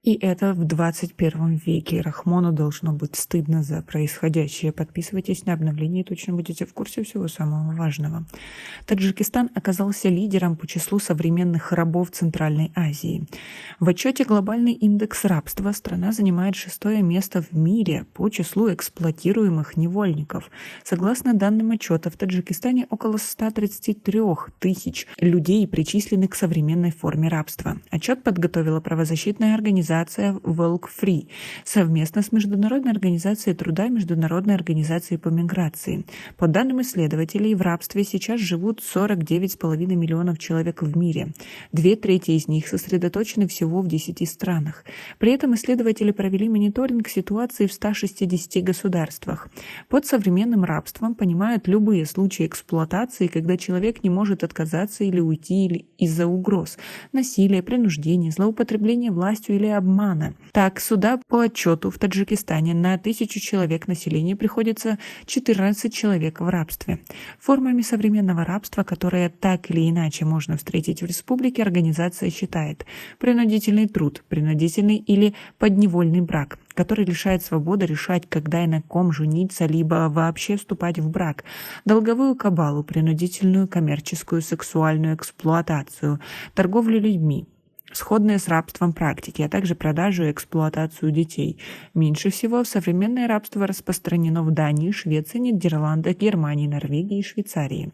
И это в 21 веке. Рахмону должно быть стыдно за происходящее. Подписывайтесь на обновления и точно будете в курсе всего самого важного. Таджикистан оказался лидером по числу современных рабов Центральной Азии. В отчете «Глобальный индекс рабства» страна занимает 6-е место в мире по числу эксплуатируемых невольников. Согласно данным отчета, в Таджикистане около 133 тысяч людей причислены к современной форме рабства. Отчет подготовила правозащитная организация Walk Free совместно с Международной организацией труда и Международной организацией по миграции. По данным исследователей, в рабстве сейчас живут 49,5 миллионов человек в мире. 2/3 из них сосредоточены всего в 10 странах. При этом исследователи провели мониторинг ситуации в 160 государствах. Под современным рабством понимают любые случаи эксплуатации, когда человек не может отказаться или уйти из-за угроз, насилия, принуждения, злоупотребления властью или обмана. Так, суда по отчету в Таджикистане на 1000 человек населения приходится 14 человек в рабстве. Формами современного рабства, которые так или иначе можно встретить в республике, организация считает принудительный труд, принудительный или подневольный брак, который лишает свободы решать, когда и на ком жениться, либо вообще вступать в брак, долговую кабалу, принудительную коммерческую сексуальную эксплуатацию, торговлю людьми, сходные с рабством практики, а также продажу и эксплуатацию детей. Меньше всего современное рабство распространено в Дании, Швеции, Нидерландах, Германии, Норвегии и Швейцарии.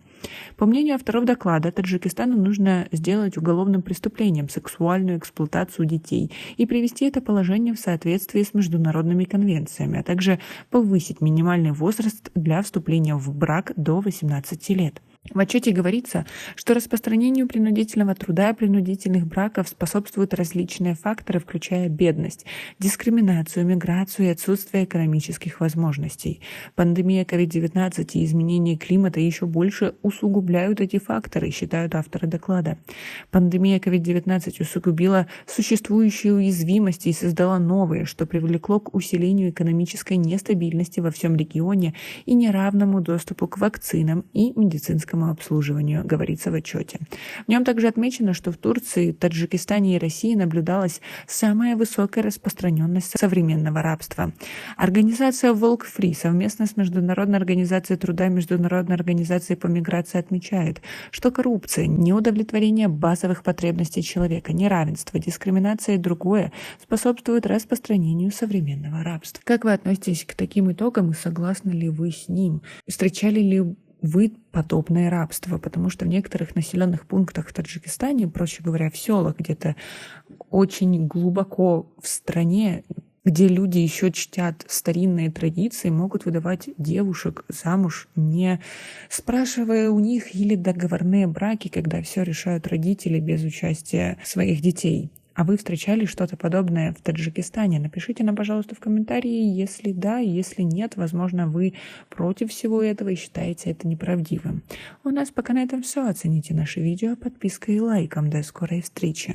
По мнению авторов доклада, Таджикистану нужно сделать уголовным преступлением сексуальную эксплуатацию детей и привести это положение в соответствии с международными конвенциями, а также повысить минимальный возраст для вступления в брак до 18 лет. В отчете говорится, что распространению принудительного труда и принудительных браков способствуют различные факторы, включая бедность, дискриминацию, миграцию и отсутствие экономических возможностей. Пандемия COVID-19 и изменение климата еще больше усугубляют эти факторы, считают авторы доклада. Пандемия COVID-19 усугубила существующие уязвимости и создала новые, что привлекло к усилению экономической нестабильности во всем регионе и неравному доступу к вакцинам и медицинскому обслуживанию, говорится в отчете. В нем также отмечено, что в Турции, Таджикистане и России наблюдалась самая высокая распространенность современного рабства. Организация Walk Free совместно с Международной организацией труда и Международной организацией по миграции отмечает, что коррупция, неудовлетворение базовых потребностей человека, неравенство, дискриминация и другое способствуют распространению современного рабства. Как вы относитесь к таким итогам и согласны ли вы с ним? Встречали ли вы подобное рабство, потому что в некоторых населенных пунктах в Таджикистане, проще говоря, в селах, где-то очень глубоко в стране, где люди еще чтят старинные традиции, могут выдавать девушек замуж, не спрашивая у них, или договорные браки, когда все решают родители без участия своих детей. А вы встречали что-то подобное в Таджикистане? Напишите нам, пожалуйста, в комментарии, если да, если нет, возможно, вы против всего этого и считаете это неправдивым. У нас пока на этом все. Оцените наше видео подпиской и лайком. До скорой встречи.